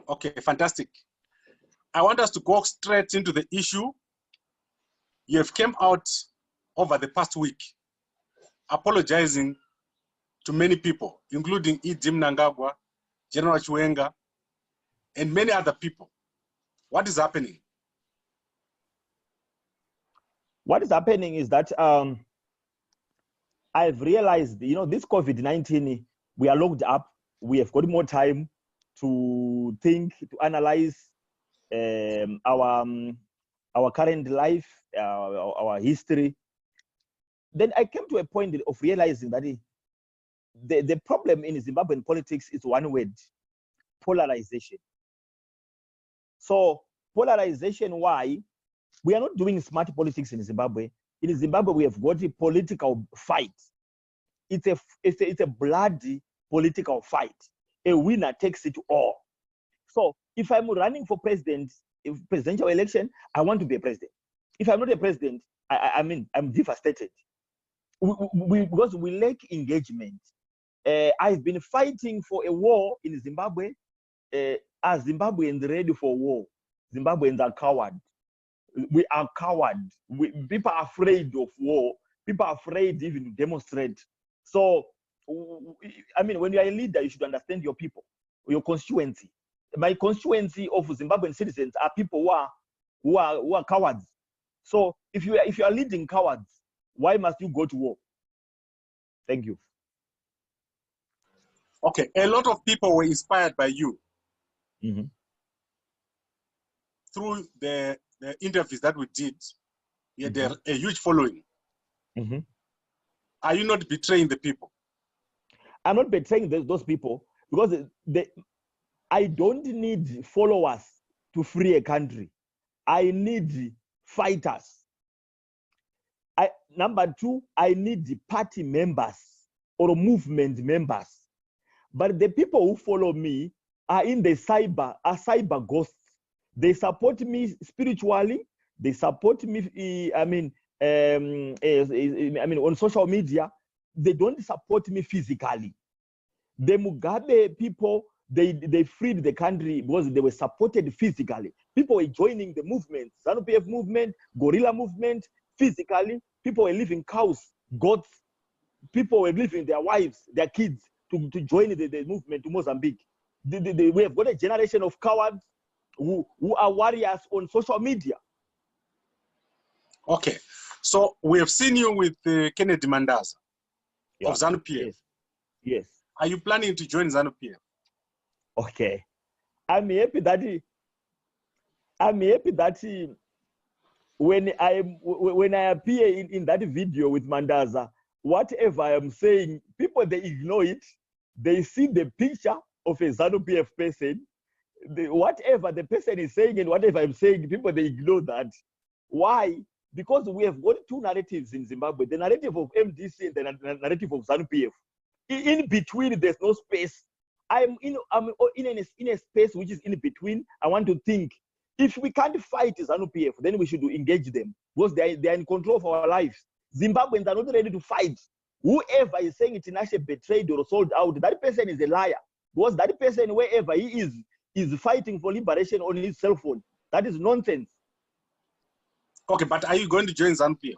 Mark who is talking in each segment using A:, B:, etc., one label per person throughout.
A: Okay, fantastic. I want us to go straight into the issue. You have come out over the past week apologizing to many people, including E.J. Mnangagwa, General Chiwenga, and many other people. What is happening?
B: What is happening is that I've realized, this COVID-19, we are locked up. We have got more time to think, to analyze our current life, our history. Then I came to a point of realizing that the problem in Zimbabwean politics is one word: polarization. So polarization, why? We are not doing smart politics in Zimbabwe. In Zimbabwe, we have got a political fight. It's a bloody political fight. A winner takes it all. So if I'm running for presidential election, I want to be a president. If I'm not a president, I'm devastated. Because we lack engagement. I've been fighting for a war in Zimbabwe. As Zimbabweans ready for war, Zimbabweans are cowards. We are cowards. People are afraid of war. People are afraid even to demonstrate. So, when you are a leader, you should understand your people, your constituency. My constituency of Zimbabwean citizens are people who are cowards. So, if you are leading cowards, why must you go to war? Thank you.
A: Okay, a lot of people were inspired by you through the interviews that we did. You had a huge following. Are you not betraying the people?
B: I'm not betraying those people because I don't need followers to free a country. I need fighters. Number two, I need party members or movement members. But the people who follow me are in the cyber ghosts. They support me spiritually. They support me, on social media. They don't support me physically. The Mugabe people, they freed the country because they were supported physically. People were joining the movement, ZANU-PF movement, guerrilla movement, physically. People were leaving cows, goats. People were leaving their wives, their kids to join the movement to Mozambique. We have got a generation of cowards who are warriors on social media.
A: Okay, so we have seen you with Kennedy Mandaza of ZANU-PF.
B: Yes.
A: Are you planning to join ZANU-PF?
B: Okay, I'm happy that when I appear in that video with Mandaza, whatever I am saying, people, they ignore it. They see the picture of a ZANU-PF person. Whatever the person is saying and whatever I'm saying, people, they ignore that. Why? Because we have got two narratives in Zimbabwe: the narrative of MDC and the narrative of ZANU-PF. In between, there's no space. I'm in a space which is in between. I want to think. If we can't fight ZANU-PF, then we should engage them because they are in control of our lives. Zimbabweans are not ready to fight. Whoever is saying Tinashe betrayed or sold out, that person is a liar. Because that person, wherever he is fighting for liberation on his cell phone. That is nonsense.
A: Okay, but are you going to join ZANU-PF?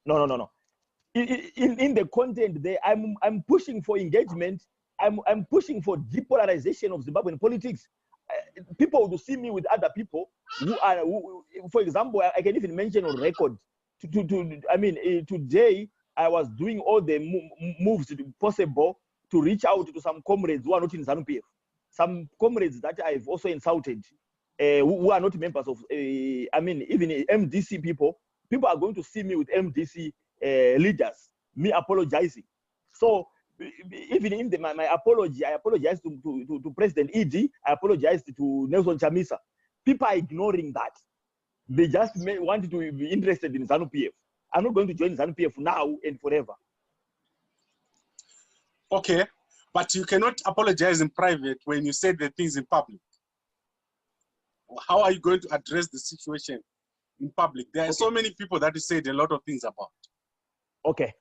B: No. In the content there, I'm pushing for engagement. I'm pushing for depolarization of Zimbabwean politics. People will see me with other people who, for example, I can even mention on record. Today I was doing all the moves possible to reach out to some comrades who are not in ZANU-PF, some comrades that I've also insulted, who are not members of, even MDC people. People are going to see me with MDC leaders, me apologizing. So even in my apology, I apologize to President E.D. I apologize to Nelson Chamisa. People are ignoring that. They just want to be interested in ZANU-PF. I'm not going to join ZANU-PF now and forever.
A: Okay, but you cannot apologize in private when you say the things in public. How are you going to address the situation in public? There are so many people that you said a lot of things about.
B: Okay.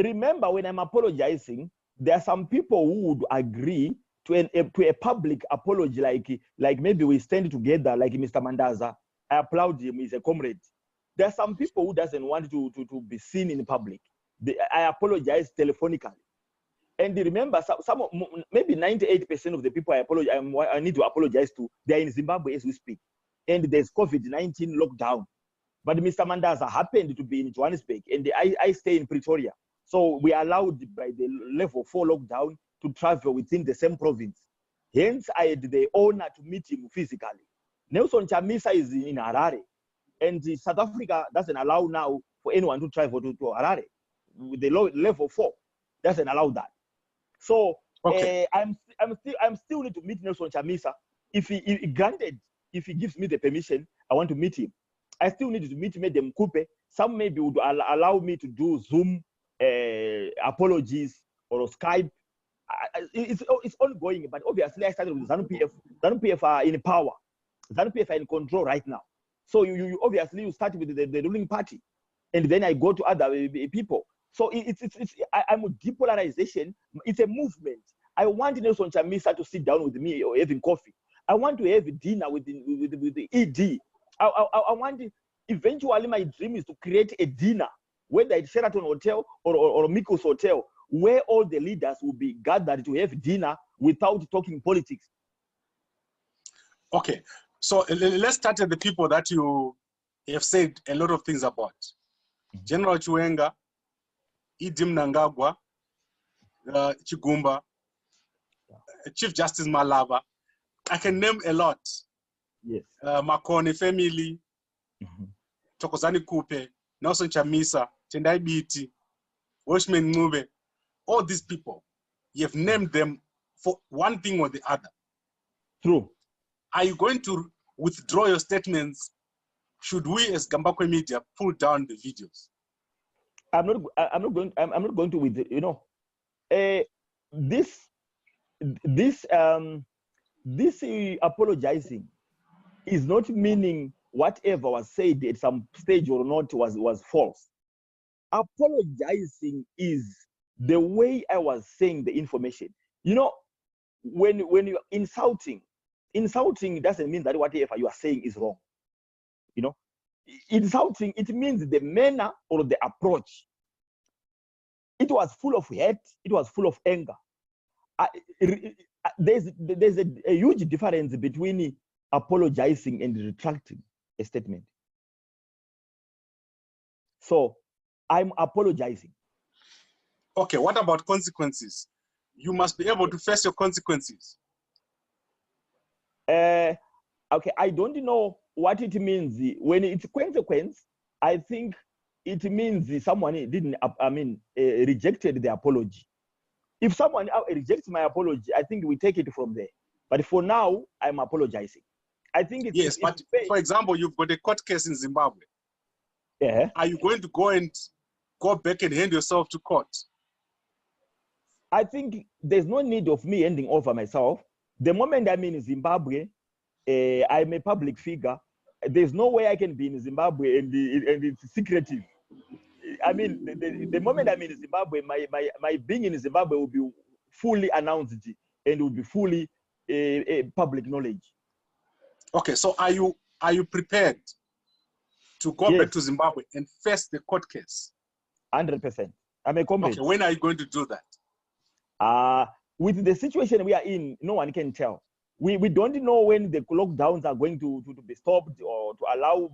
B: Remember, when I'm apologizing, there are some people who would agree to a public apology, like maybe we stand together, like Mr. Mandaza. I applaud him. He's a comrade. There are some people who doesn't want to be seen in public. I apologize telephonically. And remember, some maybe 98% of the people I need to apologize to, they are in Zimbabwe as we speak. And there's COVID-19 lockdown. But Mr. Mandaza happened to be in Johannesburg, and I stay in Pretoria. So we are allowed by the level 4 lockdown to travel within the same province. Hence, I had the honor to meet him physically. Nelson Chamisa is in Harare, and South Africa doesn't allow now for anyone to travel to Harare. With the level 4, doesn't allow that. So
A: okay.
B: I'm still need to meet Nelson Chamisa. If he gives me the permission, I want to meet him. I still need to meet Madam Coupe. Some maybe would allow me to do Zoom apologies or Skype. It's ongoing, but obviously I started with ZANU-PF. ZANU-PF are in power. ZANU-PF are in control right now. So you obviously you start with the ruling party, and then I go to other people. So I'm with depolarization. It's a movement. I want Nelson Chamisa to sit down with me or having coffee. I want to have dinner with the ED. I want eventually my dream is to create a dinner, whether it's Sheraton Hotel or Mikos Hotel, where all the leaders will be gathered to have dinner without talking politics.
A: Okay, so let's start at the people that you have said a lot of things about. General Chiwenga, Idi Mnangagwa, Chigumba, Chief Justice Malaba. I can name a lot.
B: Yes.
A: Makone family, Thokozani Coupe, Nelson Chamisa, Tendai Biti, Watchman Mube, all these people, you have named them for one thing or the other.
B: True.
A: Are you going to withdraw your statements? Should we, as Gambakwe Media, pull down the videos?
B: I'm not going to with you know, this apologizing is not meaning whatever was said at some stage or not was false. Apologizing is the way I was saying the information. You know, when you're insulting doesn't mean that whatever you are saying is wrong. You know, insulting, it means the manner or the approach. It was full of hate. It was full of anger. There's a huge difference between apologizing and retracting a statement. So I'm apologizing.
A: Okay, what about consequences? You must be able to face your consequences.
B: Okay, I don't know what it means. When it's consequence, I think it means someone didn't, rejected the apology. If someone rejects my apology, I think we take it from there. But for now, I'm apologizing. I think it's...
A: Yes, but for example, you've got a court case in Zimbabwe.
B: Yeah.
A: Are you going to go back and hand yourself to court?
B: I think there's no need of me handing over myself. The moment I'm in Zimbabwe, I'm a public figure. There's no way I can be in Zimbabwe and it's secretive. I mean, the moment I'm in Zimbabwe, my being in Zimbabwe will be fully announced and will be fully public knowledge.
A: Okay, so are you prepared to go back to Zimbabwe and face the court case?
B: 100%. I'm a comrade.
A: Okay, when are you going to do that?
B: With the situation we are in, no one can tell. We don't know when the lockdowns are going to be stopped or to allow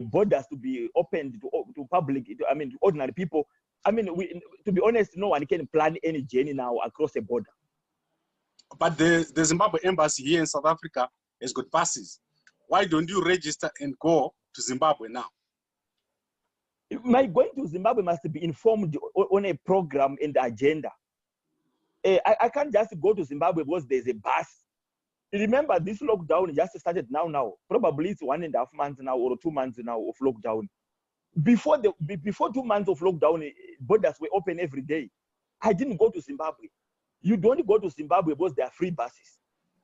B: borders to be opened to public, to ordinary people. I mean, to be honest, no one can plan any journey now across the border.
A: But the Zimbabwe embassy here in South Africa has got passes. Why don't you register and go to Zimbabwe now?
B: My going to Zimbabwe must be informed on a program and agenda. I can't just go to Zimbabwe because there's a bus. Remember, this lockdown just started now. Probably it's 1.5 months now or 2 months now of lockdown. Before 2 months of lockdown, borders were open every day. I didn't go to Zimbabwe. You don't go to Zimbabwe because there are free buses.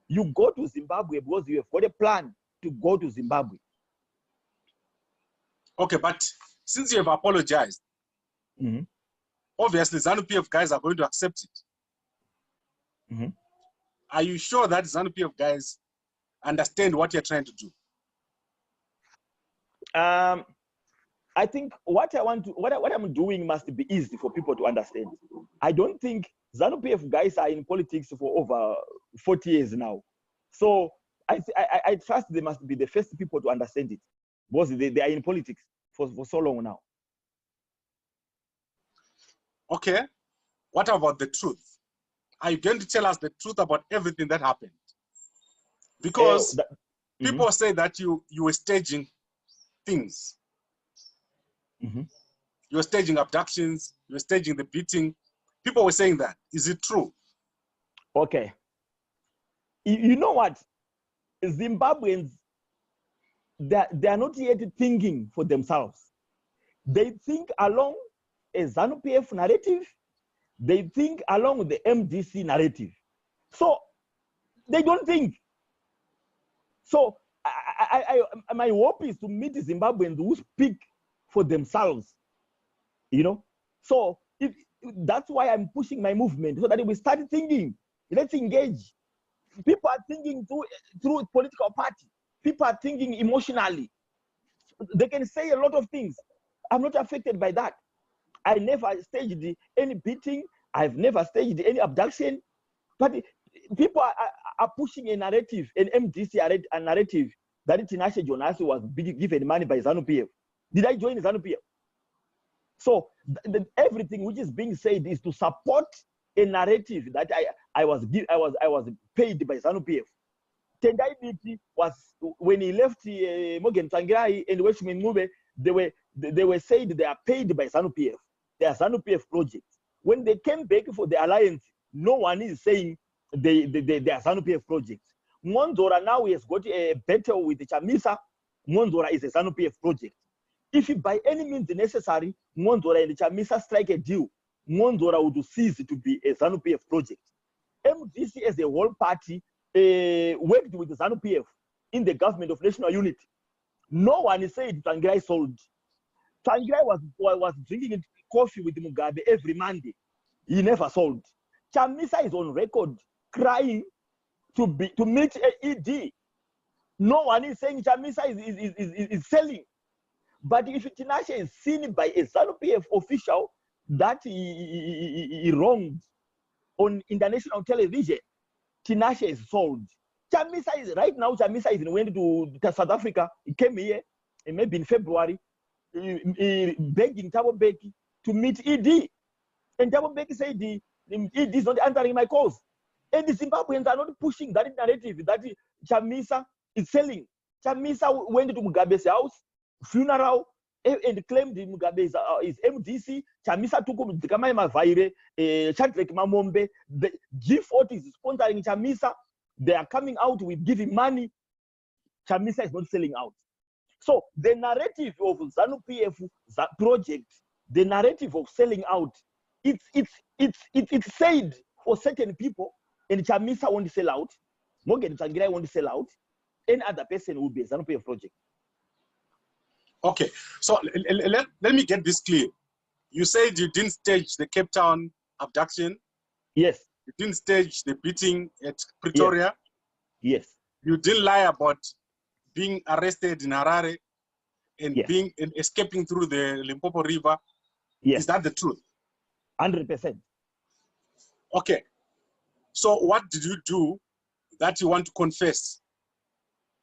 B: You go to Zimbabwe because you have got a plan to go to Zimbabwe.
A: Okay, but since you have apologized, obviously ZANU-PF guys are going to accept it. Are you sure that ZANU-PF guys understand what you're trying to do?
B: I think what I'm doing must be easy for people to understand. I don't think ZANU-PF guys are in politics for over 40 years now. So I trust they must be the first people to understand it, because they are in politics for so long now.
A: Okay, what about the truth? Are you going to tell us the truth about everything that happened? Because people say that you were staging things. You were staging abductions, you were staging the beating. People were saying that. Is it true?
B: Okay. You know what? Zimbabweans, they are not yet thinking for themselves. They think along a ZANU-PF narrative. They think along the MDC narrative. So they don't think. So my hope is to meet Zimbabweans who speak for themselves, you know. So that's why I'm pushing my movement, so that we start thinking. Let's engage. People are thinking through political party. People are thinking emotionally. They can say a lot of things. I'm not affected by that. I never staged any beating. I've never staged any abduction. But people are pushing a narrative, an MDC narrative, that Tinashe Jonas was given money by ZANU-PF. Did I join ZANU-PF? So everything which is being said is to support a narrative that I was paid by ZANU-PF. Tendai Biti was, when he left Morgan Tsvangirai and Weshman Mube, they were said they are paid by ZANU-PF. They are ZANU-PF projects. When they came back for the alliance, no one is saying they are ZANU-PF projects. Monzora now has got a battle with Chamisa. Monzora is a ZANU-PF project. If by any means necessary, Monzora and Chamisa strike a deal, Monzora would cease to be a ZANU-PF project. MDC as a whole party worked with the ZANU-PF in the government of national unity. No one is saying Tsvangirai sold. Tsvangirai was drinking coffee with Mugabe every Monday. He never sold. Chamisa is on record crying to meet ED. No one is saying Chamisa is selling. But if Tinashe is seen by a ZANU-PF official that he wronged on international television, Tinashe is sold. Chamisa is right now. Chamisa is went to South Africa. He came here, and maybe in February, begging Thabo Mbeki to meet ED, and Thabo Mbeki said ED is not answering my calls. And the Zimbabweans are not pushing that narrative that Chamisa is selling. Chamisa went to Mugabe's house, funeral, and claimed Mugabe is MDC. Chamisa took him to Kamai Mavaire, Chantrek Mamombe. The G40 is sponsoring Chamisa. They are coming out with giving money. Chamisa is not selling out. So the narrative of ZANU-PF project, the narrative of selling out, it's said for certain people, and Chamisa won't sell out, Morgan Tsvangirai won't sell out, any other person will be a ZANU-PF project.
A: Okay, so let me get this clear. You said you didn't stage the Cape Town abduction.
B: Yes.
A: You didn't stage the beating at Pretoria.
B: Yes.
A: You didn't lie about being arrested in Harare and escaping through the Limpopo River.
B: Yes.
A: Is that the truth?
B: 100%.
A: Okay. So what did you do that you want to confess?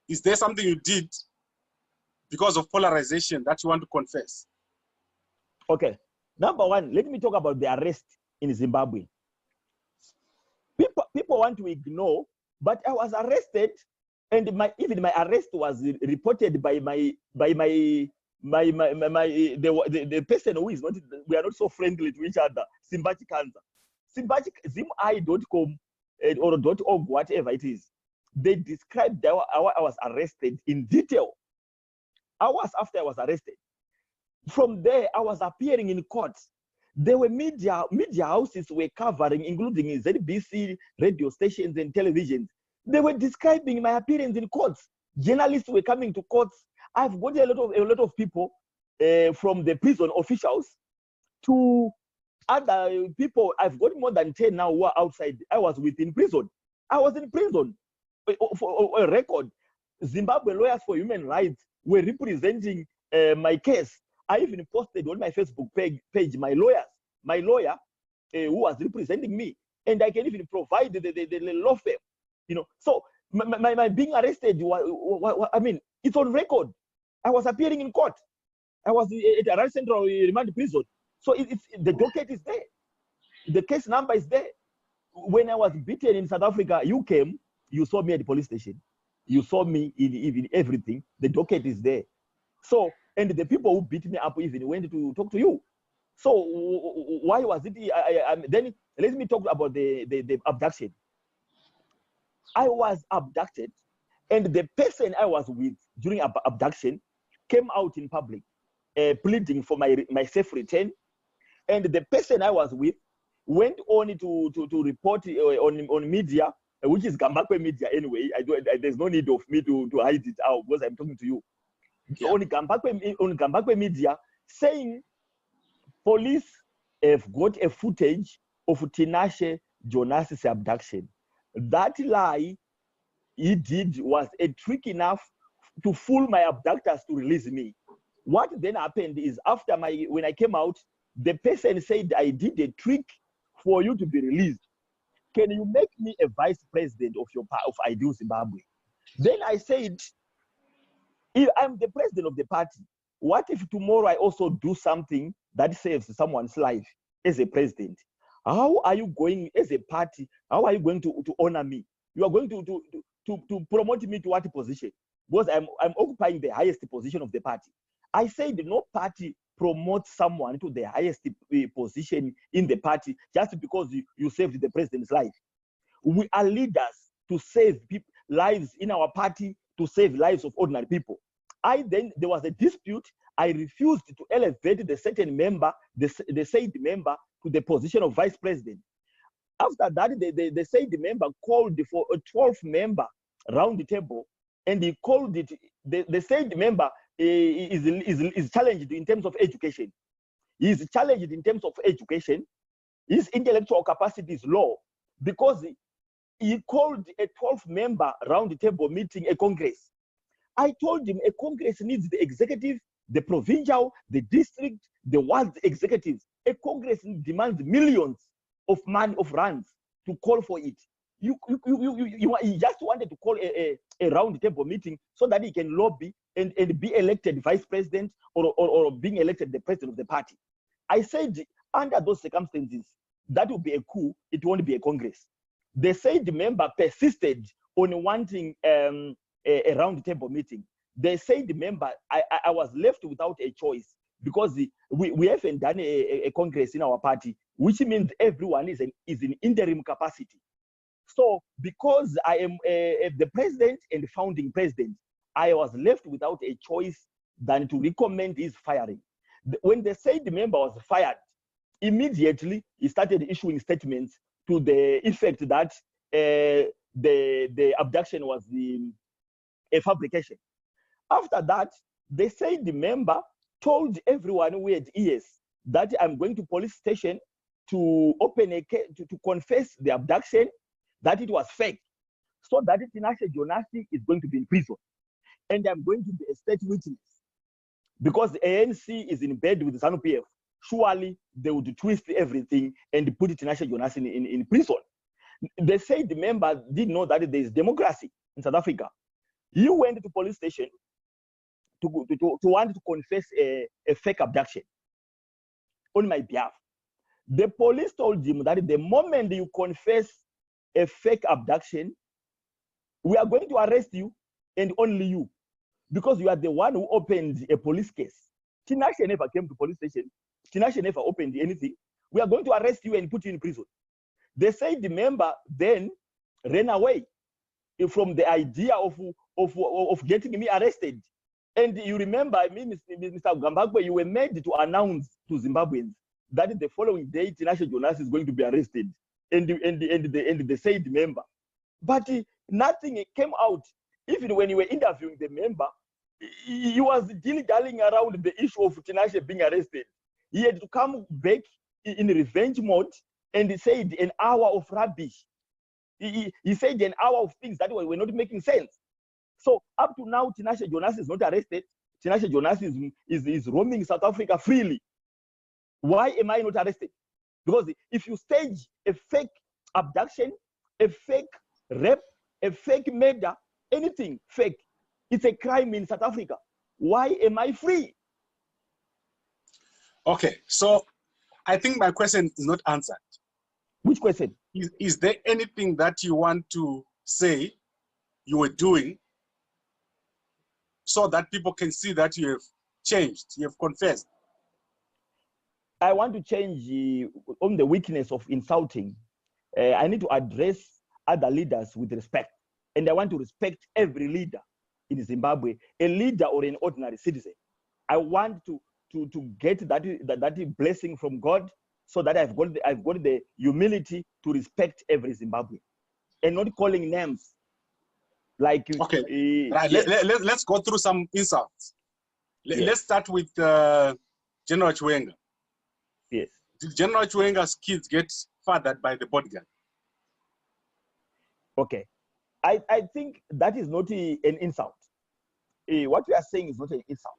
A: Is there something you did because of polarization that you want to confess?
B: Okay. Number one, let me talk about the arrest in Zimbabwe. People want to ignore, but I was arrested, and even my arrest was reported by the person who is not. We are not so friendly to each other. Simbachi Kanza, zimi.com or .org, whatever it is. They described how I was arrested in detail. Hours after I was arrested. From there, I was appearing in court. There were media houses were covering, including ZBC radio stations and televisions. They were describing my appearance in courts. Journalists were coming to courts. I've got a lot of people from the prison officials to other people. I've got more than 10 now who are outside. I was within prison. I was in prison. For a record, Zimbabwe Lawyers for Human Rights were representing my case. I even posted on my Facebook page my lawyer who was representing me, and I can even provide the law firm. You know, so my being arrested, I mean, it's on record. I was appearing in court. I was at Harare Central Remand Prison. So the docket is there. The case number is there. When I was beaten in South Africa, you came, you saw me at the police station. You saw me in everything. The docket is there. So, and the people who beat me up even went to talk to you. So why was it? Then let me talk about the abduction. I was abducted, and the person I was with during abduction came out in public, pleading for my safe return. And the person I was with went on to report on media, which is Gambakwe media anyway. There's no need of me to hide it out because I'm talking to you. Yeah. On Gambakwe media, saying police have got a footage of Tinashe Jonas' abduction. That lie he did was a trick enough to fool my abductors to release me. What then happened is after when I came out, the person said, I did a trick for you to be released. Can you make me a vice president of Ideal Zimbabwe? Then I said, if I'm the president of the party, what if tomorrow I also do something that saves someone's life as a president? How are you going, as a party, how are you going to honor me? You are going to promote me to what position? Because I'm occupying the highest position of the party. I said no party promotes someone to the highest position in the party just because you saved the president's life. We are leaders to save lives in our party, to save lives of ordinary people. There was a dispute. I refused to elevate the certain member, the said member, to the position of vice president. After that, the said member called for a 12th member round the table, and he called it, the said member is challenged in terms of education. He is challenged in terms of education. His intellectual capacity is low because he called a 12th member round the table meeting a congress. I told him a congress needs the executive, the provincial, the district, the world executives. A congress demands millions of rands to call for it. He just wanted to call a round table meeting so that he can lobby and be elected vice president or being elected the president of the party. I said, under those circumstances, that would be a coup. It won't be a congress. They said the member persisted on wanting a round table meeting. They said the member, I was left without a choice because we haven't done a congress in our party, which means everyone is in interim capacity. So because I am the president and the founding president, I was left without a choice than to recommend his firing. When they said the member was fired, immediately he started issuing statements to the effect that the abduction was a fabrication. After that, they said the member told everyone who had ears that I'm going to police station to open a case, to confess the abduction, that it was fake, so that Tinashe Jonas is going to be in prison. And I'm going to be a state witness. Because the ANC is in bed with the ZANU-PF, surely they would twist everything and put Tinashe Jonas in prison. They say the member did know that there is democracy in South Africa. He went to police station to want to confess a fake abduction on my behalf. The police told him that the moment you confess a fake abduction, we are going to arrest you and only you, because you are the one who opened a police case. Tinashe never came to police station. Tinashe never opened anything. We are going to arrest you and put you in prison. They say the member then ran away from the idea of getting me arrested. And you remember, I mean, Mr. Gambakwe, you were made to announce to Zimbabweans that the following day Tinashe Jonas is going to be arrested, and they said the member. But nothing came out. Even when you were interviewing the member, he was dilly-dallying around the issue of Tinashe being arrested. He had to come back in revenge mode, and he said an hour of rubbish. He said an hour of things that were not making sense. So up to now, Tinashe Jonas is not arrested. Tinashe Jonas is roaming South Africa freely. Why am I not arrested? Because if you stage a fake abduction, a fake rape, a fake murder, anything fake, it's a crime in South Africa. Why am I free?
A: Okay, so I think my question is not answered.
B: Which question?
A: Is there anything that you want to say you were doing so that people can see that you have changed, you have confessed?
B: I want to change on the weakness of insulting. I need to address other leaders with respect. And I want to respect every leader in Zimbabwe, a leader or an ordinary citizen. I want to get that blessing from God, so that I've got the humility to respect every Zimbabwean and not calling names. Like,
A: okay, right.
B: Yes.
A: Let's go through some insults.
B: Yes.
A: Let's start with General Chiwenga.
B: Yes.
A: Did General Chiwenga's kids get fathered by the bodyguard?
B: Okay. I think that is not an insult. What you are saying is not an insult.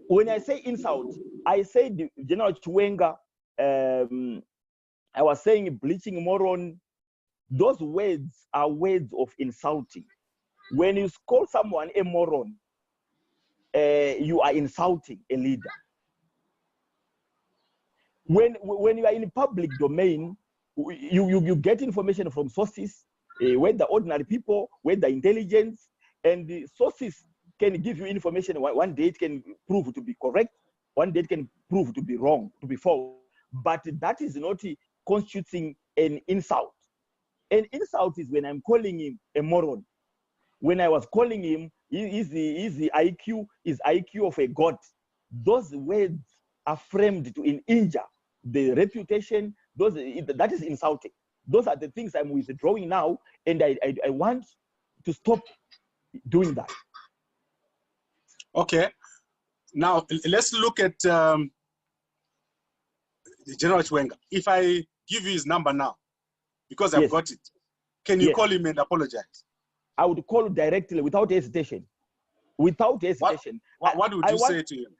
B: When I say insult, I say General Chiwenga, I was saying bleaching moron. Those words are words of insulting. When you call someone a moron, you are insulting a leader. When you are in public domain, you get information from sources, whether ordinary people, whether intelligence, and the sources can give you information. One day it can prove to be correct, one day it can prove to be wrong, to be false. But that is not constituting an insult. An insult is when I'm calling him a moron. When I was calling him, is the IQ of a god. Those words are framed to injure the reputation. That is insulting. Those are the things I'm withdrawing now, and I want to stop doing that.
A: Okay. Now let's look at General Chiwenga. If I give you his number now, because I've got it, can you call him and apologize?
B: I would call directly without hesitation. Without hesitation.
A: What would you say to him?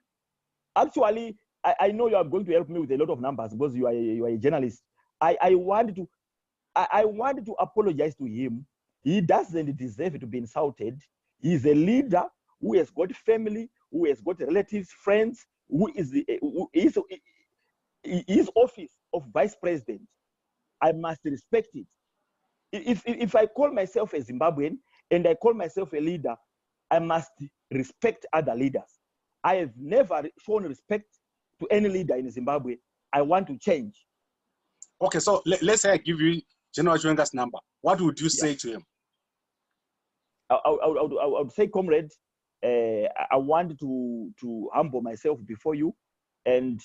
B: Actually, I know you are going to help me with a lot of numbers because you are a journalist. I want to apologize to him. He doesn't deserve to be insulted. He's a leader who has got family, who has got relatives, friends, his office of vice president. I must respect it. If I call myself a Zimbabwean and I call myself a leader, I must respect other leaders. I have never shown respect to any leader in Zimbabwe. I want to change.
A: Okay, so let's say I give you General Chiwenga's number. What would you say to him?
B: I would say, comrade, I want to humble myself before you, and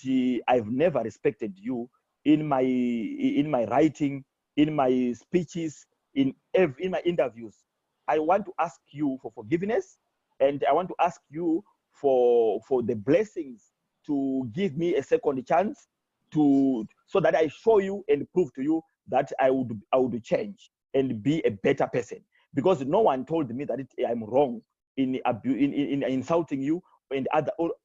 B: I've never respected you in my writing, in my speeches, in my interviews. I want to ask you for forgiveness, and I want to ask you for the blessings to give me a second chance so that I show you and prove to you that I would change and be a better person. Because no one told me that I'm wrong in insulting you and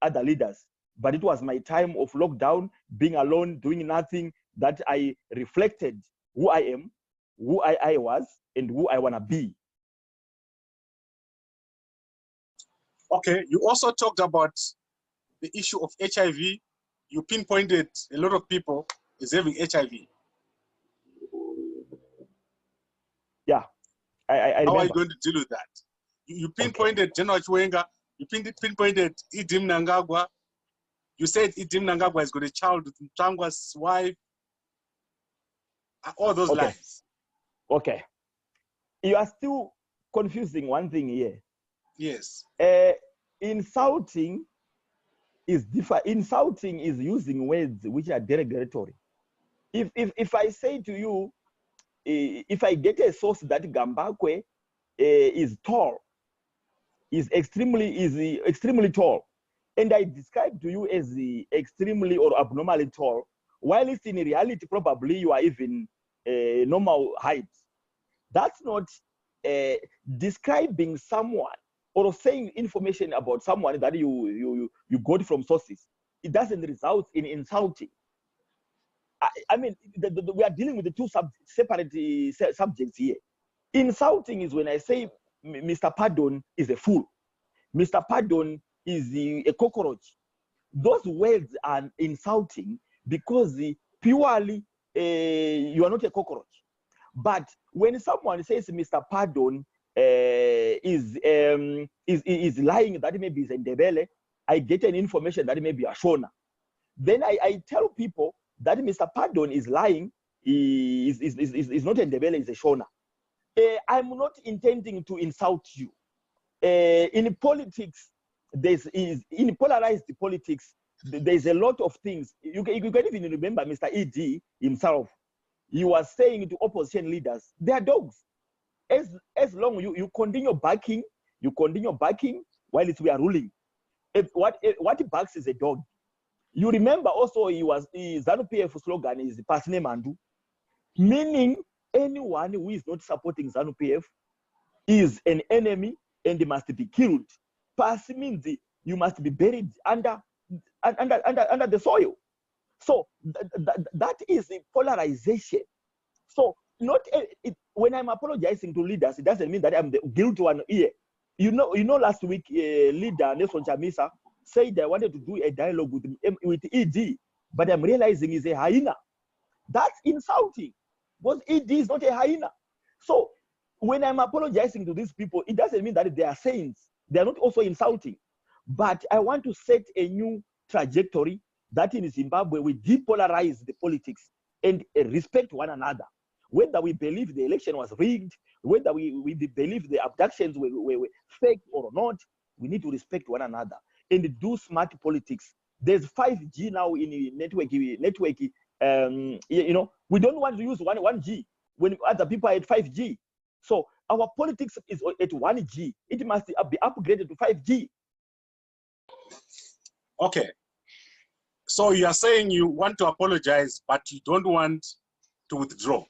B: other leaders. But it was my time of lockdown, being alone, doing nothing, that I reflected who I am, who I was, and who I want to be.
A: Okay, you also talked about the issue of HIV. You pinpointed a lot of people is having HIV.
B: Yeah, I remember.
A: How are you going to deal with that? You pinpointed General Chiwenga, you pinpointed Idi Mnangagwa. You said Idi Mnangagwa has got a child with Mtangwa's wife. All those lies. Okay.
B: You are still confusing one thing here.
A: Yes.
B: Insulting is different. Insulting is using words which are derogatory. If I say to you, if I get a source that Gambakwe is tall, is extremely tall, and I describe to you as extremely or abnormally tall, while it's in reality probably you are even normal height, That's not describing someone or saying information about someone that you got from sources. It doesn't result in insulting. I mean, we are dealing with the two separate subjects here. Insulting is when I say Mr. Pardon is a fool. Mr. Pardon is a cockroach. Those words are insulting because purely you are not a cockroach. But when someone says Mr. Pardon is lying, that maybe is Ndebele, I get an information that maybe a Shona. Then I tell people that Mr. Pardon is lying, is not Ndebele, is a Shona. I'm not intending to insult you. In politics, in polarized politics, there's a lot of things. You can even remember Mr. E.D. himself. He was saying to opposition leaders, they are dogs. As long you continue barking while we are ruling. What barks is a dog. You remember also his ZANU-PF slogan is Pasine Mandu, meaning anyone who is not supporting ZANU-PF is an enemy and must be killed. Pass means you must be buried under the soil. So that is the polarization. So when I'm apologizing to leaders, it doesn't mean that I'm the guilty one here. You know, last week leader Nelson Chamisa said I wanted to do a dialogue with ED, but I'm realizing he's a hyena. That's insulting, because ED is not a hyena. So when I'm apologizing to these people, it doesn't mean that they are saints. They are not also insulting. But I want to set a new trajectory that in Zimbabwe we depolarize the politics and respect one another. Whether we believe the election was rigged, whether we believe the abductions were fake or not, we need to respect one another and do smart politics. There's 5G now in network. You know, we don't want to use 1G when other people are at 5G. So our politics is at 1G. It must be upgraded to 5G.
A: Okay. So you are saying you want to apologize, but you don't want to withdraw.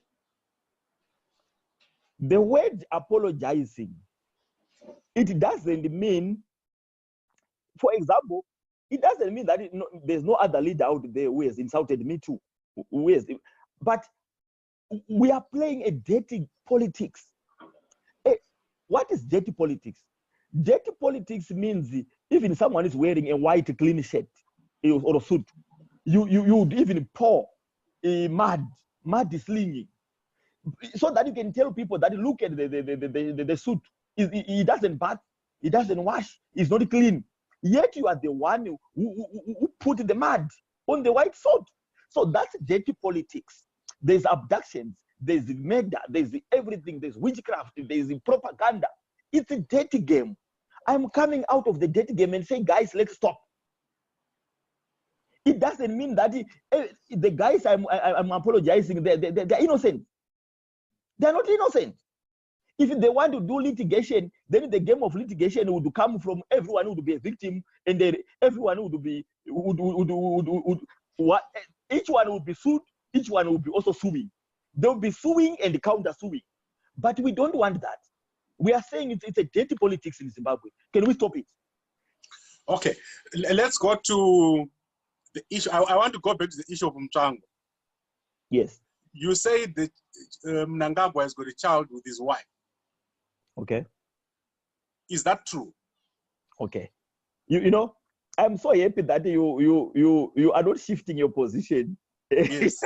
B: The word apologizing, it doesn't mean, for example, it doesn't mean that there's no other leader out there who has insulted me too. But we are playing a dirty politics. What is dirty politics? Dirty politics means even someone is wearing a white clean shirt or a suit, you would even pour mud slinging, so that you can tell people that look at the suit. He doesn't bath, he doesn't wash, he's not clean. Yet you are the one who put the mud on the white suit. So that's dirty politics. There's abductions, there's murder, there's everything, there's witchcraft, there's propaganda. It's a dirty game. I'm coming out of the dirty game and saying, guys, let's stop. It doesn't mean that the guys I'm apologizing, they're innocent. They're not innocent. If they want to do litigation, then the game of litigation would come from everyone would be a victim, and then everyone would be each one would be sued, each one would be also suing. They'll be suing and counter suing. But we don't want that. We are saying it's a dirty politics in Zimbabwe. Can we stop it?
A: Okay, let's go to the issue. I want to go back to the issue of Mtwango.
B: Yes.
A: You say that Mnangagwa has got a child with his wife.
B: Okay.
A: Is that true?
B: Okay. You know, I'm so happy that you are not shifting your position.
A: Yes.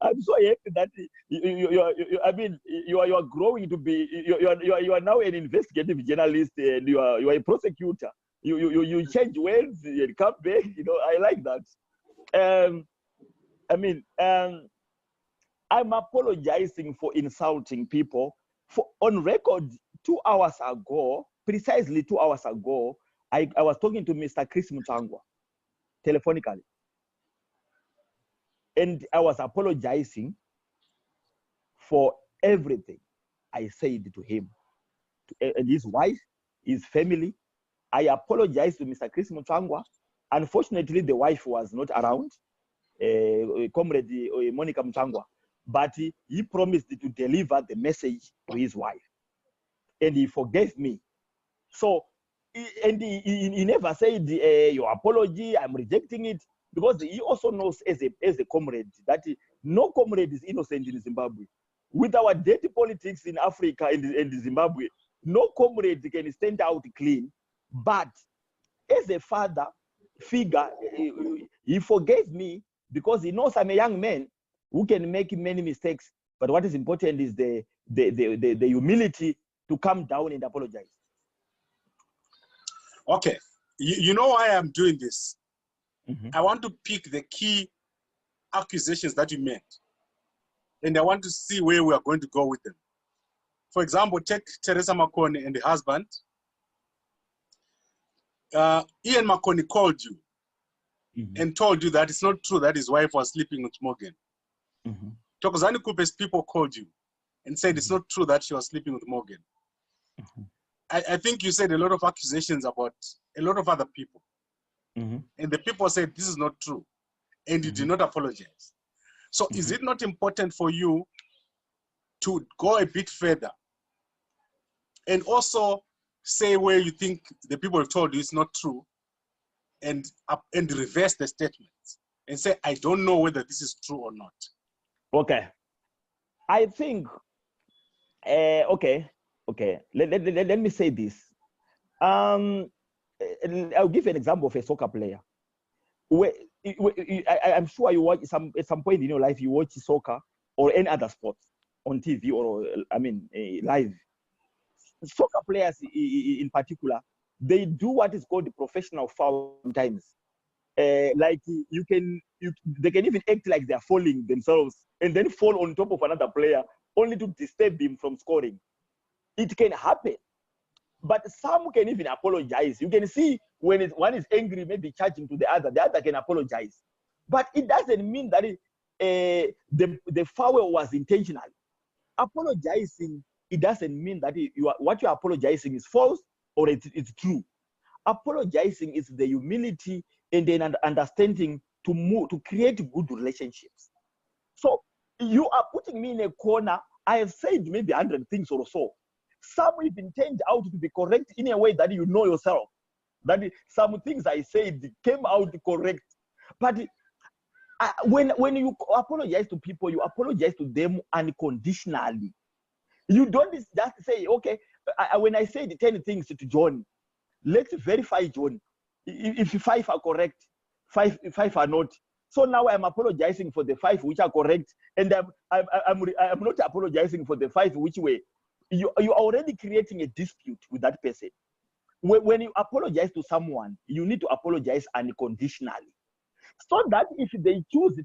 B: I'm so happy that you are growing to be you are now an investigative journalist and you are a prosecutor. You change words and come back. You know, I like that. I'm apologizing for insulting people. On record, 2 hours ago, precisely 2 hours ago, I was talking to Mr. Chris Mutangwa telephonically. And I was apologizing for everything I said to him, and his wife, his family. I apologized to Mr. Chris Mutangwa. Unfortunately, the wife was not around. Comrade Monica Mchangwa, but he promised to deliver the message to his wife, and he forgave me. So, and he never said your apology, I'm rejecting it, because he also knows as a comrade that no comrade is innocent in Zimbabwe. With our dirty politics in Africa and Zimbabwe, no comrade can stand out clean. But as a father figure, he forgave me because he knows I'm a young man who can make many mistakes. But what is important is the humility to come down and apologize.
A: Okay, you know why I'm doing this?
B: Mm-hmm.
A: I want to pick the key accusations that you made, and I want to see where we are going to go with them. For example, take Teresa Makoni and the husband. Ian Makoni called you and told you that it's not true that his wife was sleeping with Morgan. Tokozani Kupe's people called you and said it's not true that she was sleeping with Morgan. I think you said a lot of accusations about a lot of other people. And the people said this is not true. And you did not apologize. So is it not important for you to go a bit further and also say where you think the people have told you it's not true, and reverse the statements and say, I don't know whether this is true or not?
B: Okay. I think, okay. Let me say this. I'll give you an example of a soccer player. I'm sure you watch at some point in your life, you watch soccer or any other sport on TV or, live. Soccer players in particular, they do what is called the professional foul sometimes. Like they can even act like they're falling themselves and then fall on top of another player only to disturb him from scoring. It can happen. But some can even apologize. You can see when one is angry, maybe charging to the other can apologize. But it doesn't mean that the foul was intentional. Apologizing, it doesn't mean that what you're apologizing is false or it's true. Apologizing is the humility and then understanding to create good relationships. So you are putting me in a corner. I have said maybe 100 things or so. Some even turned out to be correct in a way that you know yourself. That some things I said came out correct. But when you apologize to people, you apologize to them unconditionally. You don't just say, okay, when I said 10 things to John, let's verify John. If 5 are correct, 5 are not. So now I'm apologizing for the 5 which are correct, and I'm not apologizing for the 5 which were. You are already creating a dispute with that person. When you apologize to someone, you need to apologize unconditionally, so that if they choose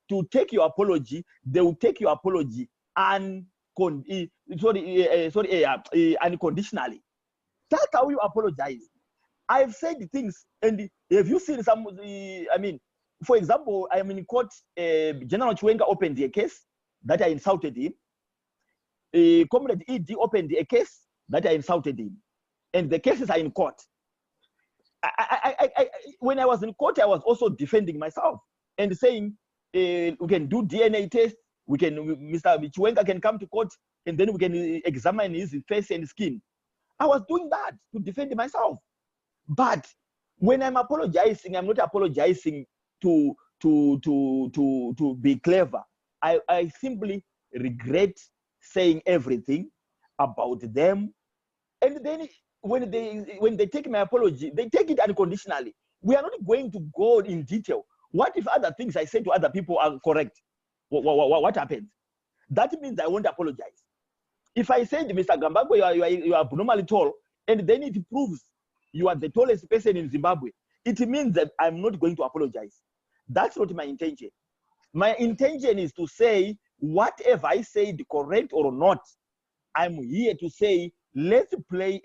B: to take your apology, they will take your apology unconditionally. That's how you apologize. I've said things, and have you seen some? For example, I'm in court. General Chiwenga opened a case that I insulted him. Comrade ED opened a case that I insulted him, and the cases are in court. When I was in court, I was also defending myself and saying we can do DNA test. Mr. Chiwenga can come to court, and then we can examine his face and skin. I was doing that to defend myself. But when I'm apologizing, I'm not apologizing to be clever. I simply regret saying everything about them, and then when they take my apology, they take it unconditionally. We are not going to go in detail. What if other things I said to other people are correct? What happens? That means I won't apologize. If I said, Mr. Gambagwe, you are abnormally tall, and then it proves you are the tallest person in Zimbabwe, it means that I'm not going to apologize. That's not my intention. My intention is to say, whatever I said, correct or not, I'm here to say, let's play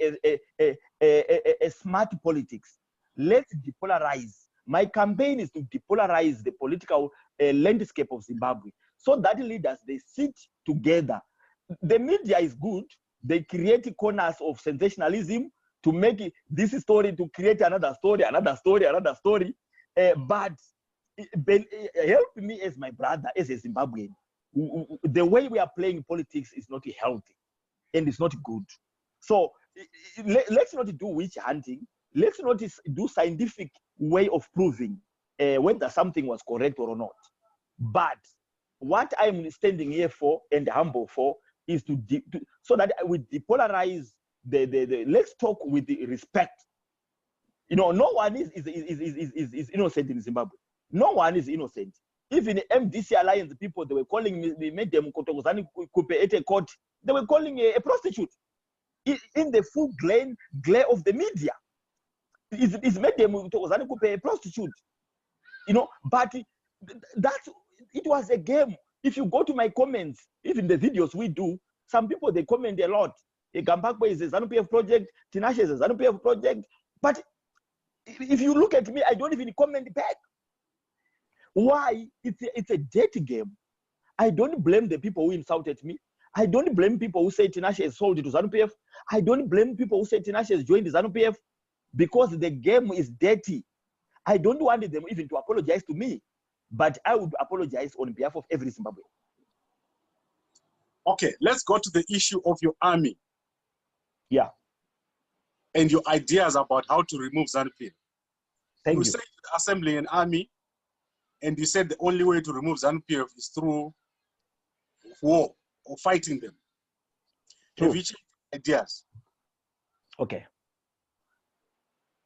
B: a smart politics. Let's depolarize. My campaign is to depolarize the political landscape of Zimbabwe, so that leaders, they sit together. The media is good. They create corners of sensationalism to make this story, to create another story. But help me as my brother, as a Zimbabwean. The way we are playing politics is not healthy and it's not good. So let's not do witch hunting. Let's not do scientific way of proving whether something was correct or not. But what I'm standing here for and humble for is so that we depolarize let's talk with the respect. You know, no one is innocent in Zimbabwe. No one is innocent. Even the MDC Alliance people, they were calling me, they made them Kotogozani Kupe at a court. They were calling a prostitute in the full glare of the media. It's made them Kotogozani Kupe a prostitute. You know, but it was a game. If you go to my comments, even the videos we do, some people, they comment a lot. Gambakwe is a ZANU-PF project, Tinashe is a ZANU-PF project. But if you look at me, I don't even comment back. Why? It's a dirty game. I don't blame the people who insulted me. I don't blame people who say Tinashe is sold to ZANU-PF. I don't blame people who say Tinashe has joined ZANU-PF because the game is dirty. I don't want them even to apologize to me, but I would apologize on behalf of every Zimbabwean.
A: Okay, let's go to the issue of your army.
B: Yeah.
A: And your ideas about how to remove ZANU-PF.
B: Thank you.
A: You said assembly an army, and you said the only way to remove ZANU-PF is through war or fighting them.
B: True.
A: Have you changed ideas?
B: Okay.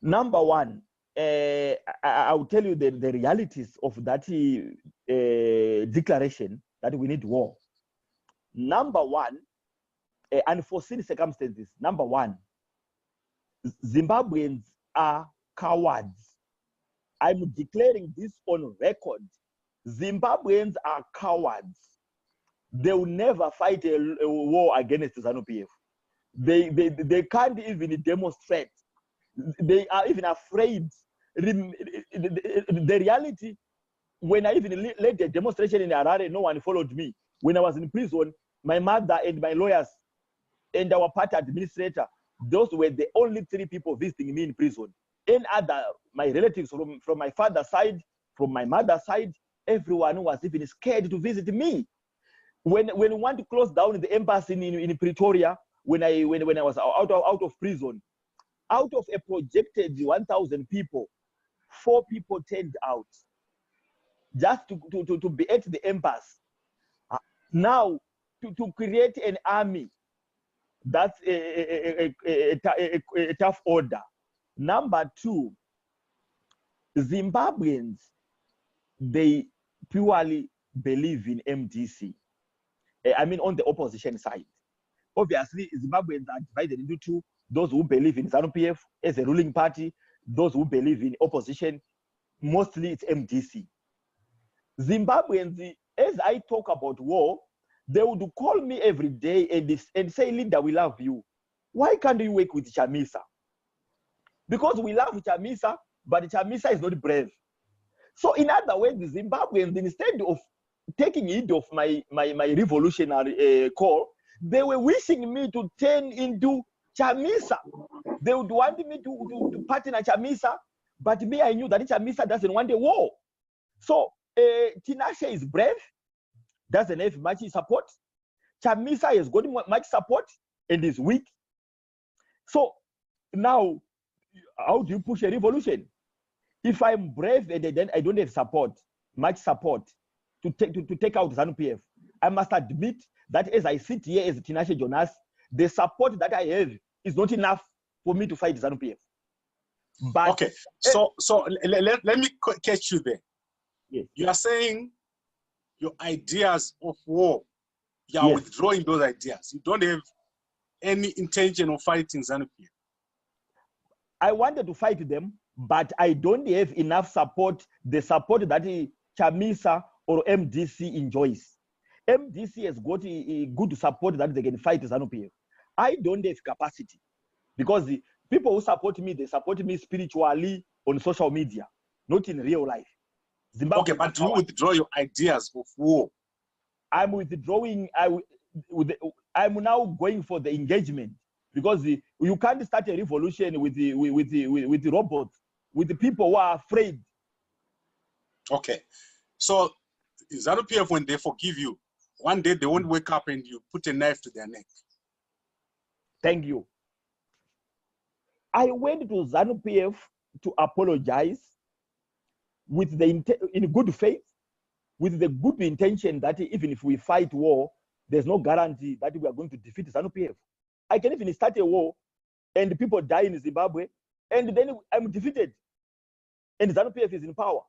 B: Number one, I will tell you the realities of that declaration that we need war. Number one, unforeseen circumstances. Number one, Zimbabweans are cowards. I'm declaring this on record. Zimbabweans are cowards. They will never fight a war against ZANU-PF. They can't even demonstrate. They are even afraid. The reality, when I even led a demonstration in Harare, no one followed me. When I was in prison, my mother and my lawyers and our party administrator, those were the only 3 people visiting me in prison. Any other, my relatives from my father's side, from my mother's side, everyone was even scared to visit me. When we want to close down the embassy in Pretoria, when I was out of prison, out of a projected 1,000 people, 4 people turned out just to be at the embassy. Now, to create an army, that's a tough order. Number 2, Zimbabweans, they purely believe in MDC. I mean, on the opposition side. Obviously, Zimbabweans are divided into 2. Those who believe in ZANU-PF as a ruling party, those who believe in opposition, mostly it's MDC. Zimbabweans, as I talk about war, they would call me every day and say, Linda, we love you. Why can't you work with Chamisa? Because we love Chamisa, but Chamisa is not brave. So in other words, the Zimbabweans, instead of taking heed of my revolutionary call, they were wishing me to turn into Chamisa. They would want me to partner Chamisa, but me, I knew that Chamisa doesn't want a war. So Tinashe is brave, doesn't have much support. Chamisa has got much support and is weak. So now, how do you push a revolution? If I'm brave and then I don't have support, much support to take out ZANU-PF, I must admit that as I sit here as Tinashe Jonas, the support that I have is not enough for me to fight ZANU-PF. But
A: okay, so let me catch you there.
B: Yes.
A: You are saying your ideas of war, you are withdrawing those ideas. You don't have any intention of fighting ZANU-PF.
B: I wanted to fight them, but I don't have enough support, the support that Chamisa or MDC enjoys. MDC has got a good support that they can fight ZANU-PF. I don't have capacity because the people who support me, they support me spiritually on social media, not in real life. Zimbabwe,
A: okay, but do you withdraw your ideas of war?
B: I'm withdrawing. I'm now going for the engagement because you can't start a revolution with the robots, with the people who are afraid.
A: Okay. So ZANU-PF, when they forgive you, one day they won't wake up and you put a knife to their neck.
B: Thank you. I went to ZANU-PF to apologize with in good faith, with the good intention that even if we fight war, there's no guarantee that we are going to defeat ZANU-PF. I can even start a war and people die in Zimbabwe, and then I'm defeated, and ZANU-PF is in power.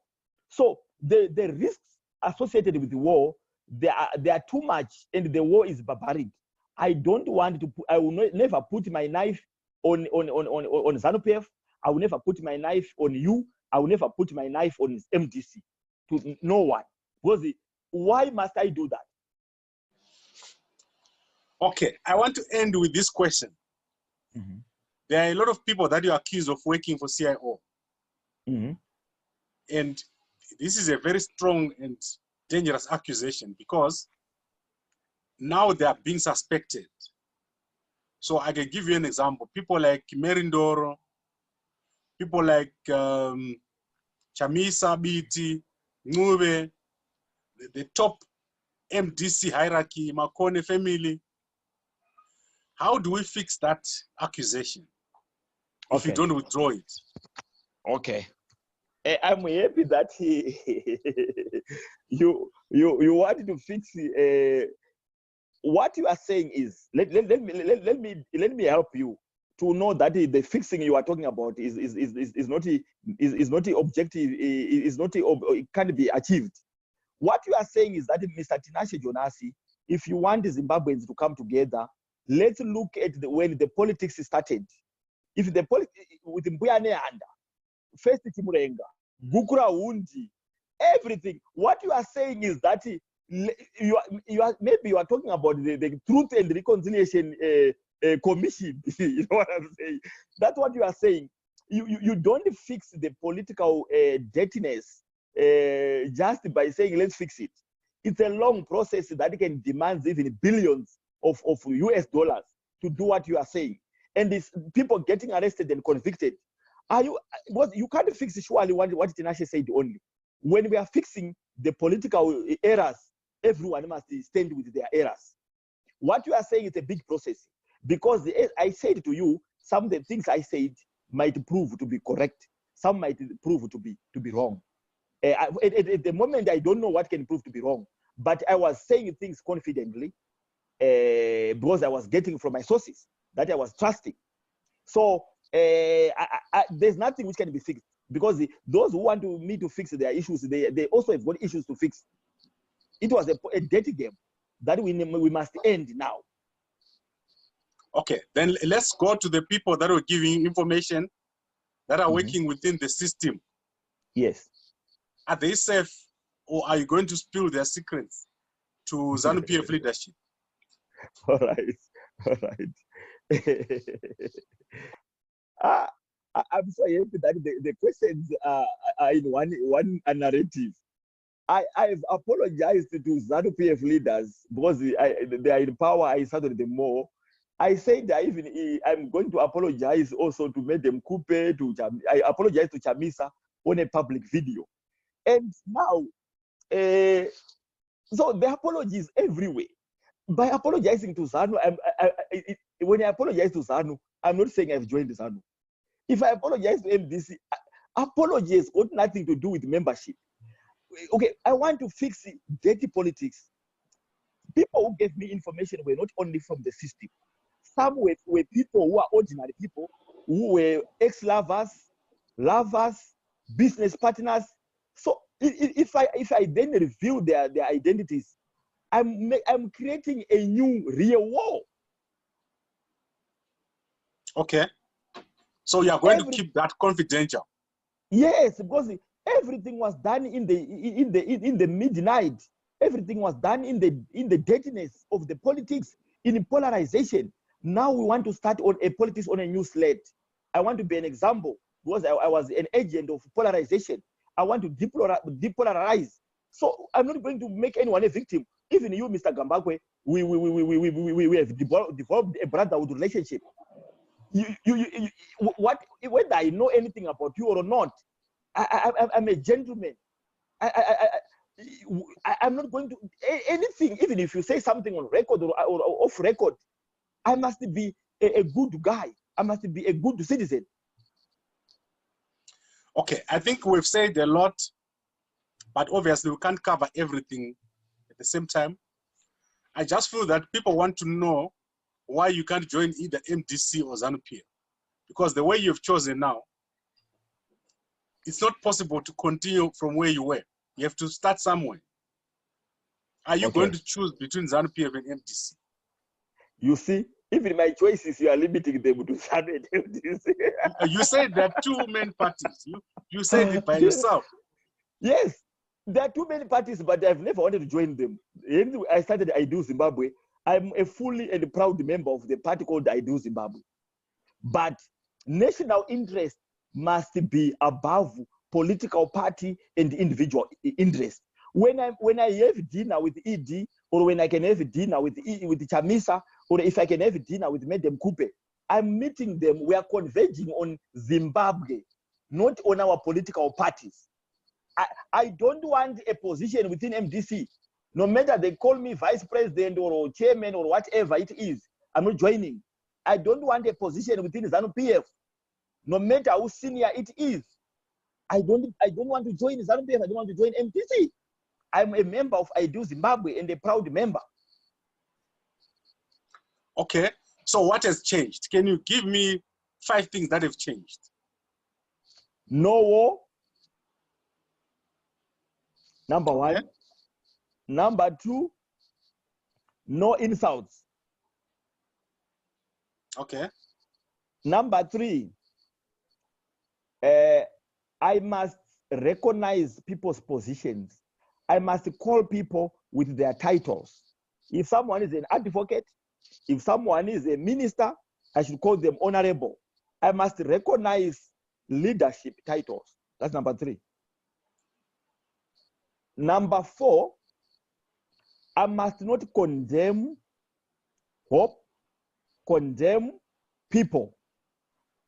B: So the risks associated with the war, they are too much, and the war is barbaric. I don't want to I will never put my knife on ZANU-PF. I will never put my knife on you. I will never put my knife on MDC, to no one. Because why must I do that?
A: Okay, I want to end with this question.
B: Mm-hmm.
A: There are a lot of people that you accuse of working for CIO.
B: Mm-hmm.
A: And this is a very strong and dangerous accusation because now they are being suspected. So I can give you an example. People like Merindoro, people like Chamisa, Biti, Ngube, the top MDC hierarchy, Makone family. How do we fix that accusation if you don't withdraw it?
B: Okay. I'm happy that you wanted to fix what you are saying is let me help you to know that the fixing you are talking about is not objective, it can't be achieved. What you are saying is that Mr. Tinashe Jonas, if you want the Zimbabweans to come together, let's look at when the politics started. If the with Mbuyane Anda, first Chimurenga, Gukura Undi, everything. What you are saying is that maybe you are talking about the Truth and Reconciliation Commission. You know what I'm saying? That's what you are saying. You don't fix the political dirtiness just by saying let's fix it. It's a long process that can demand even billions of US dollars to do what you are saying. And these people getting arrested and convicted. You can't fix surely what Tinashe said only. When we are fixing the political errors, everyone must stand with their errors. What you are saying is a big process, because I said to you, some of the things I said might prove to be correct, some might prove to be wrong. At the moment, I don't know what can prove to be wrong, but I was saying things confidently because I was getting from my sources that I was trusting. So there's nothing which can be fixed, because those who want me to fix their issues, they also have got issues to fix. It was a dirty game that we must end now.
A: Okay, then let's go to the people that are giving information that are working within the system.
B: Yes.
A: Are they safe, or are you going to spill their secrets to ZANU-PF leadership?
B: All right. I'm so happy that the questions are in one narrative. I've apologized to ZANU-PF leaders because they are in power. I started them more. I said I'm going to apologize also to Madam Coupe, I apologize to Chamisa on a public video. And now, so the apology is everywhere. By apologizing to ZANU, when I apologize to ZANU, I'm not saying I've joined ZANU. If I apologize to MDC, apology has got nothing to do with membership. Okay, I want to fix dirty politics. People who gave me information were not only from the system. Some were people who are ordinary people, who were ex-lovers, lovers, business partners. So if I then reveal their identities, I'm creating a new real war.
A: Okay. So you are going to keep that confidential?
B: Yes, because everything was done in the midnight. Everything was done in the dirtiness of the politics, in polarization. Now we want to start on a politics on a new slate. I want to be an example because I was an agent of polarization. I want to depolarize. So I'm not going to make anyone a victim. Even you, Mr. Gambakwe, we have developed a brotherhood relationship. Whether I know anything about you or not, I'm a gentleman. I'm not going to anything, even if you say something on record or off record, I must be a good guy. I must be a good citizen.
A: Okay, I think we've said a lot, but obviously we can't cover everything at the same time. I just feel that people want to know why you can't join either MDC or ZANU-PF, because the way you've chosen now, it's not possible to continue from where you were. You have to start somewhere. Are you going to choose between ZANU-PF and MDC?
B: You see, even my choices, you are limiting them to ZANU and MDC.
A: You said there are two main parties. You said it by yourself.
B: Yes, there are too many parties, but I've never wanted to join them. I started I Do Zimbabwe. I'm a fully and proud member of the party called I Do Zimbabwe. But national interest must be above political party and individual interest. When I have dinner with ED, or when I can have dinner with Chamisa, or if I can have dinner with Madam Coupe, I'm meeting them. We are converging on Zimbabwe, not on our political parties. I don't want a position within MDC. No matter they call me vice president or chairman or whatever it is, I'm not joining. I don't want a position within ZANU-PF, no matter how senior it is. I don't want to join ZANU-PF. I don't want to join MDC. I'm a member of I Do Zimbabwe and a proud member.
A: Okay, so what has changed? Can you give me 5 things that have changed?
B: No war. Number one.
A: Okay.
B: Number 2, no insults.
A: Okay.
B: Number 3, I must recognize people's positions. I must call people with their titles. If someone is an advocate, if someone is a minister, I should call them honorable. I must recognize leadership titles. That's number 3. Number 4, I must not condemn hope, condemn people.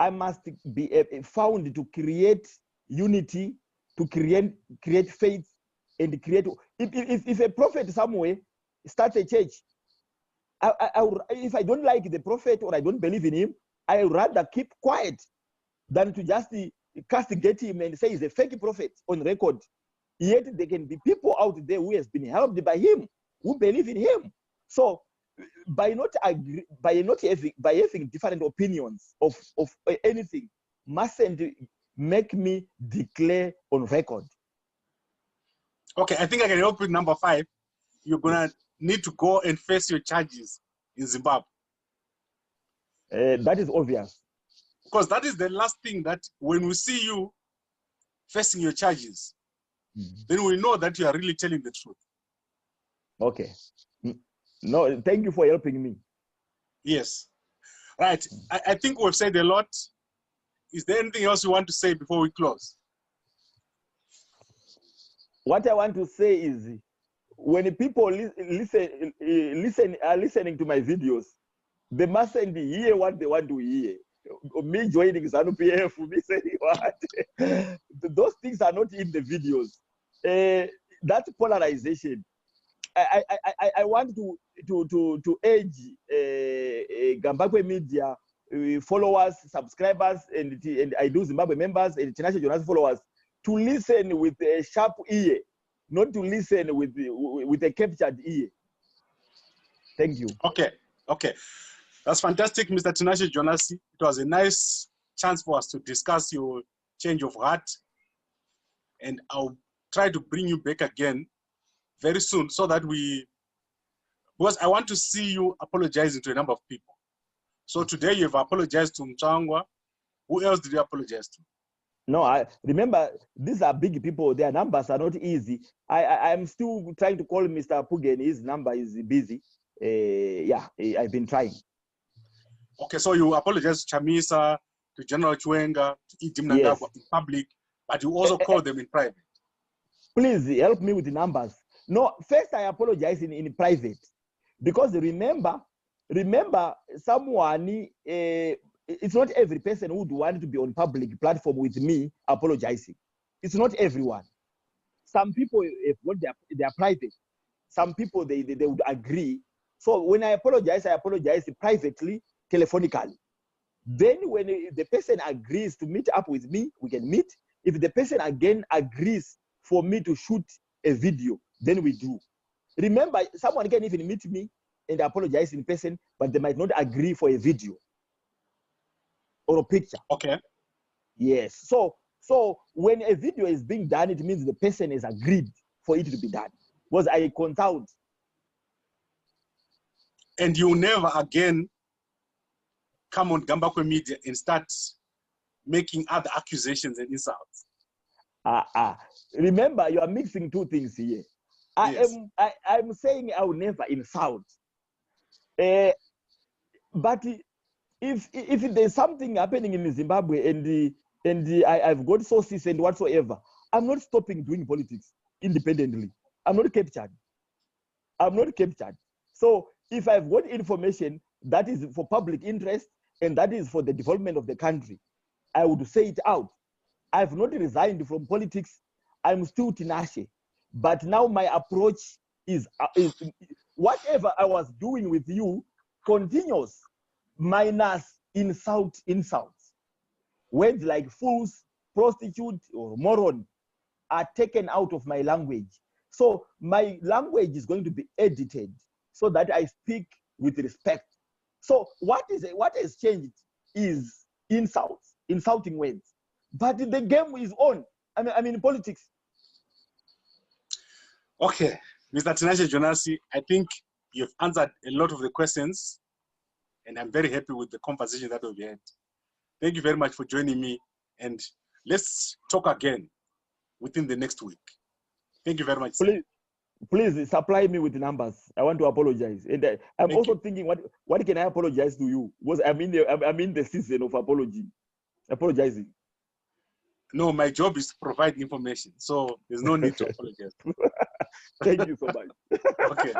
B: I must be found to create unity, to create faith, and create. If a prophet somewhere starts a church, if I don't like the prophet or I don't believe in him, I would rather keep quiet than to just castigate him and say he's a fake prophet on record. Yet there can be people out there who has been helped by him, who believe in him. So by having different opinions of anything, mustn't make me declare on record.
A: Okay, I think I can help with number 5. You're gonna need to go and face your charges in Zimbabwe.
B: That is obvious.
A: Because that is the last thing that when we see you facing your charges, then we know that you are really telling the truth.
B: Okay. No, thank you for helping me.
A: Yes. Right. I think we've said a lot. Is there anything else you want to say before we close?
B: What I want to say is, when people are listening to my videos, they mustn't hear what they want to hear. Me joining ZANU-PF, me saying what? Those things are not in the videos. That's polarization. I want to urge Gambakwe Media followers, subscribers, and I Do Zimbabwe members and Tinashe Jonas followers to listen with a sharp ear, not to listen with a captured ear. Thank you.
A: Okay. That's fantastic, Mr. Tinashe Jonas. It was a nice chance for us to discuss your change of heart. And I'll try to bring you back again very soon so that because I want to see you apologizing to a number of people. So today you've apologized to Mchangwa. Who else did you apologize to?
B: No, I remember these are big people. Their numbers are not easy. I'm still trying to call Mr. Pugen. His number is busy. Yeah, I've been trying.
A: Okay, so you apologize to Chamisa, to General Chwenga, to Idi Mnangagwa in public, but you also call them in private.
B: Please help me with the numbers. No, first I apologize in private, because remember someone, it's not every person who would want to be on public platform with me apologizing. It's not everyone. some people, if what they are private, some people they would agree. So when I apologize privately, telephonically. Then when the person agrees to meet up with me, we can meet. If the person again agrees for me to shoot a video, then we do. Remember, someone can even meet me and apologize in person, but they might not agree for a video or a picture.
A: Okay.
B: Yes. So when a video is being done, it means the person has agreed for it to be done. Was I consult?
A: And you never again come on Gambakwe Media and start making other accusations and insults.
B: Remember, you are mixing two things here.
A: Yes.
B: I'm saying I will never insult. But if there's something happening in Zimbabwe and I've got sources and whatsoever, I'm not stopping doing politics independently. I'm not captured. So if I've got information that is for public interest and that is for the development of the country, I would say it out. I've not resigned from politics. I'm still Tinashe. But now my approach is whatever I was doing with you continues, minus insults. Words like fools, prostitute, or moron are taken out of my language. So my language is going to be edited so that I speak with respect. So what has changed is insulting words. But the game is on. I mean politics.
A: Okay, Mr. Tinashe Jonas, I think you've answered a lot of the questions, and I'm very happy with the conversation that we've had. Thank you very much for joining me, and let's talk again within the next week. Thank you very much.
B: Please supply me with the numbers. I want to apologize, and I'm also thinking, what can I apologize to you? Because I'm in the season of apologizing.
A: No, my job is to provide information, so there's no need to apologize.
B: Thank you so much.
A: Okay.